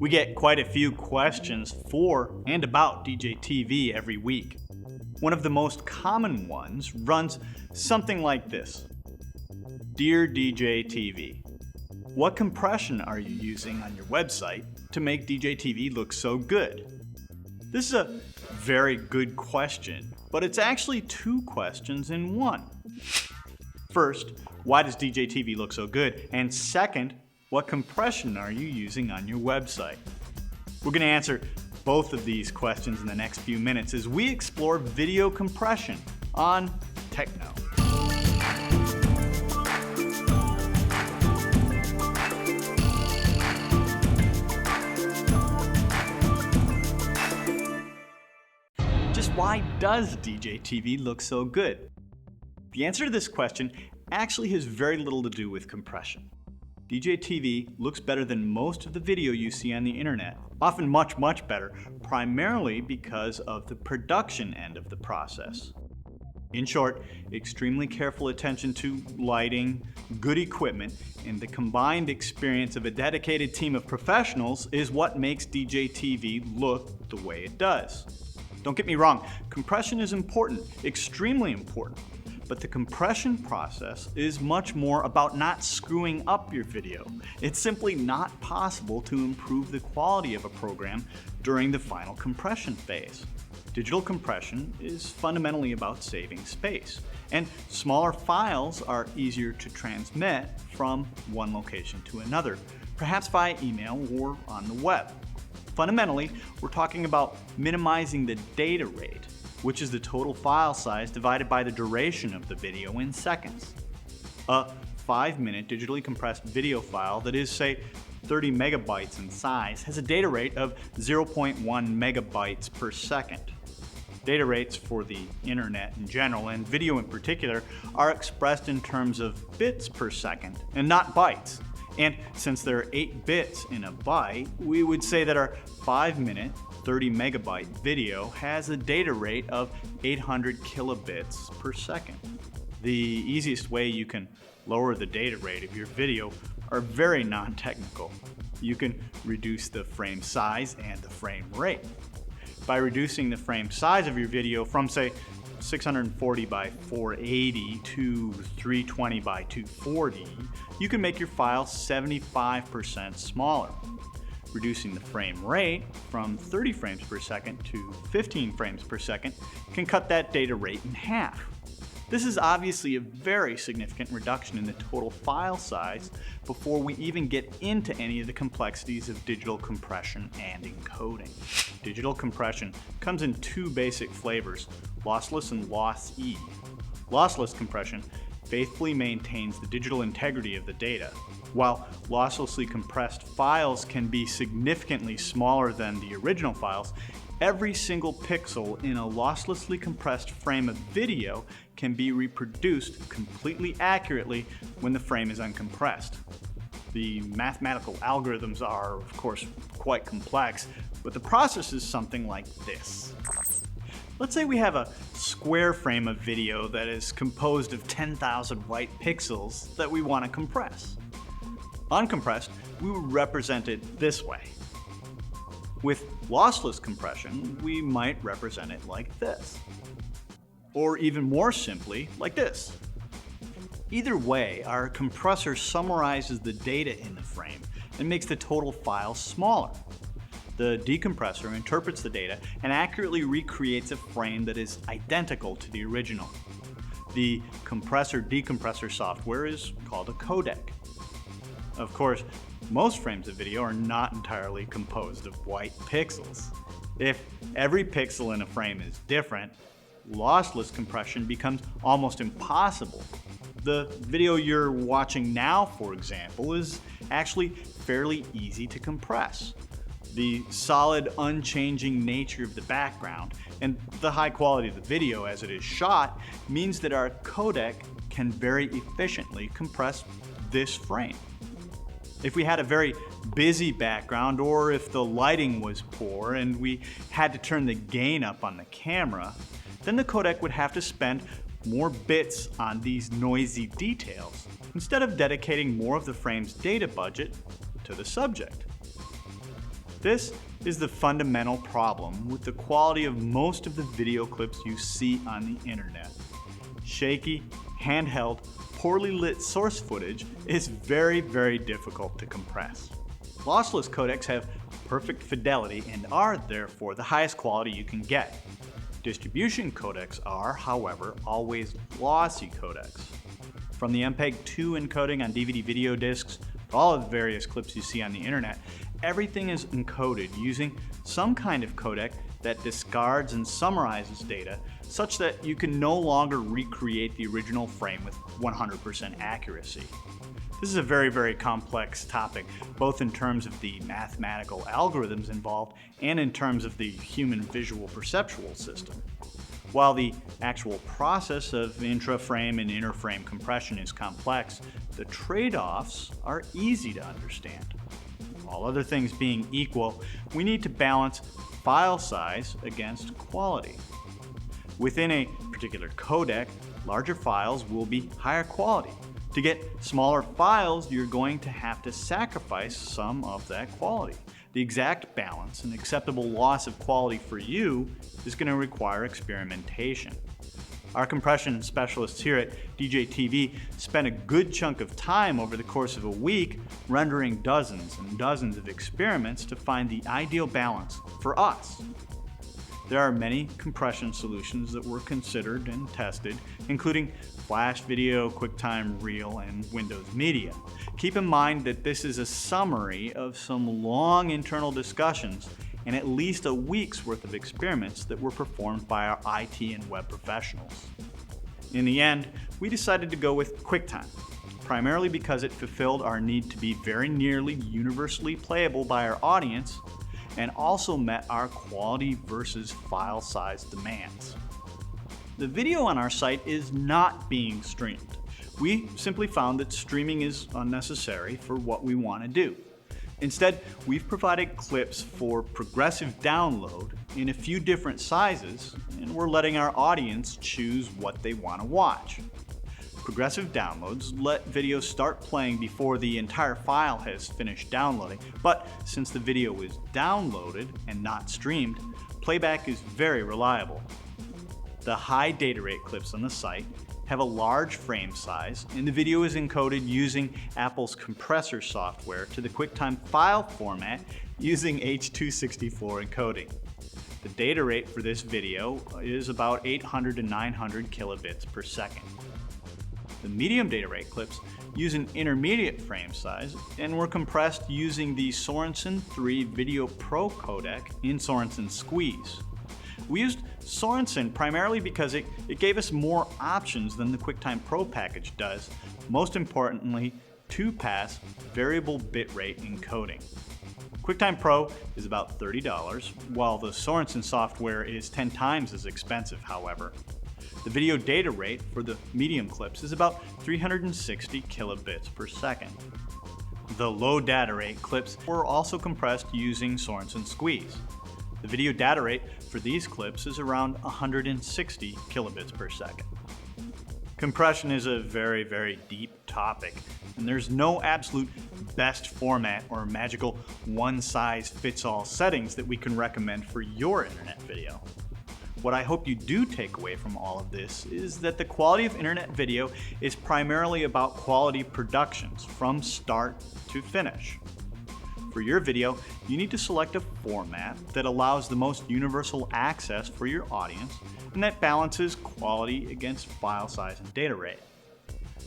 We get quite a few questions for and about DJTV every week. One of the most common ones runs something like this. Dear DJTV, what compression are you using on your website to make DJTV look so good? This is a very good question, but it's actually two questions in one. First, why does DJTV look so good? And second, what compression are you using on your website? We're going to answer both of these questions in the next few minutes as we explore video compression on TechKnow. Just why does DJTV look so good? The answer to this question actually has very little to do with compression. DJTV looks better than most of the video you see on the internet, often much better, primarily because of the production end of the process. In short, extremely careful attention to lighting, good equipment, and the combined experience of a dedicated team of professionals is what makes DJTV look the way it does. Don't get me wrong, compression is important, extremely important. But the compression process is much more about not screwing up your video. It's simply not possible to improve the quality of a program during the final compression phase. Digital compression is fundamentally about saving space, and smaller files are easier to transmit from one location to another, perhaps via email or on the web. Fundamentally, we're talking about minimizing the data rate, which is the total file size divided by the duration of the video in seconds. A 5-minute digitally compressed video file that is, say, 30 megabytes in size has a data rate of 0.1 megabytes per second. Data rates for the internet in general, and video in particular, are expressed in terms of bits per second and not bytes. And since there are 8 bits in a byte, we would say that our 5-minute 30 megabyte video has a data rate of 800 kilobits per second. The easiest way you can lower the data rate of your video are very non-technical. You can reduce the frame size and the frame rate. By reducing the frame size of your video from, say, 640 by 480 to 320 by 240, you can make your file 75% smaller. Reducing the frame rate from 30 frames per second to 15 frames per second can cut that data rate in half. This is obviously a very significant reduction in the total file size before we even get into any of the complexities of digital compression and encoding. Digital compression comes in two basic flavors, lossless and loss-E. Lossless compression faithfully maintains the digital integrity of the data. While losslessly compressed files can be significantly smaller than the original files, every single pixel in a losslessly compressed frame of video can be reproduced completely accurately when the frame is uncompressed. The mathematical algorithms are, of course, quite complex, but the process is something like this. Let's say we have a square frame of video that is composed of 10,000 white pixels that we want to compress. Uncompressed, we would represent it this way. With lossless compression, we might represent it like this. Or even more simply, like this. Either way, our compressor summarizes the data in the frame and makes the total file smaller. The decompressor interprets the data and accurately recreates a frame that is identical to the original. The compressor-decompressor software is called a codec. Of course, most frames of video are not entirely composed of white pixels. If every pixel in a frame is different, lossless compression becomes almost impossible. The video you're watching now, for example, is actually fairly easy to compress. The solid, unchanging nature of the background and the high quality of the video as it is shot means that our codec can very efficiently compress this frame. If we had a very busy background, or if the lighting was poor and we had to turn the gain up on the camera, then the codec would have to spend more bits on these noisy details instead of dedicating more of the frame's data budget to the subject. This is the fundamental problem with the quality of most of the video clips you see on the internet. Shaky, handheld, poorly lit source footage is very, very difficult to compress. Lossless codecs have perfect fidelity and are therefore the highest quality you can get. Distribution codecs are, however, always lossy codecs. From the MPEG-2 encoding on DVD video discs to all of the various clips you see on the internet, everything is encoded using some kind of codec that discards and summarizes data such that you can no longer recreate the original frame with 100% accuracy. This is a very, very complex topic, both in terms of the mathematical algorithms involved and in terms of the human visual perceptual system. While the actual process of intra-frame and inter-frame compression is complex, the trade-offs are easy to understand. All other things being equal, we need to balance file size against quality. Within a particular codec, larger files will be higher quality. To get smaller files, you're going to have to sacrifice some of that quality. The exact balance and acceptable loss of quality for you is going to require experimentation. Our compression specialists here at DJTV spent a good chunk of time over the course of a week rendering dozens and dozens of experiments to find the ideal balance for us. There are many compression solutions that were considered and tested, including Flash Video, QuickTime Reel, and Windows Media. Keep in mind that this is a summary of some long internal discussions and at least a week's worth of experiments that were performed by our IT and web professionals. In the end, we decided to go with QuickTime, primarily because it fulfilled our need to be very nearly universally playable by our audience and also met our quality versus file size demands. The video on our site is not being streamed. We simply found that streaming is unnecessary for what we want to do. Instead, we've provided clips for progressive download in a few different sizes, and we're letting our audience choose what they want to watch. Progressive downloads let videos start playing before the entire file has finished downloading, but since the video is downloaded and not streamed, playback is very reliable. The high data rate clips on the site have a large frame size, and the video is encoded using Apple's compressor software to the QuickTime file format using H.264 encoding. The data rate for this video is about 800 to 900 kilobits per second. The medium data rate clips use an intermediate frame size and were compressed using the Sorensen 3 Video Pro codec in Sorensen Squeeze. We used Sorensen primarily because it gave us more options than the QuickTime Pro package does, most importantly, 2-pass variable bitrate encoding. QuickTime Pro is about $30, while the Sorensen software is 10 times as expensive, however. The video data rate for the medium clips is about 360 kilobits per second. The low data rate clips were also compressed using Sorensen Squeeze. The video data rate for these clips is around 160 kilobits per second. Compression is a very, very deep topic, and there's no absolute best format or magical one-size-fits-all settings that we can recommend for your internet video. What I hope you do take away from all of this is that the quality of internet video is primarily about quality productions from start to finish. For your video, you need to select a format that allows the most universal access for your audience and that balances quality against file size and data rate.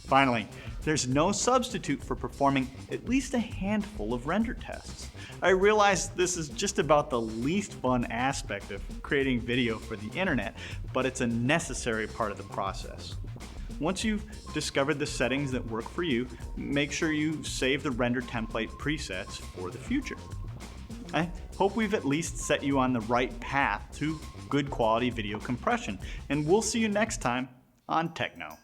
Finally, there's no substitute for performing at least a handful of render tests. I realize this is just about the least fun aspect of creating video for the internet, but it's a necessary part of the process. Once you've discovered the settings that work for you, make sure you save the render template presets for the future. I hope we've at least set you on the right path to good quality video compression, and we'll see you next time on TechKnow.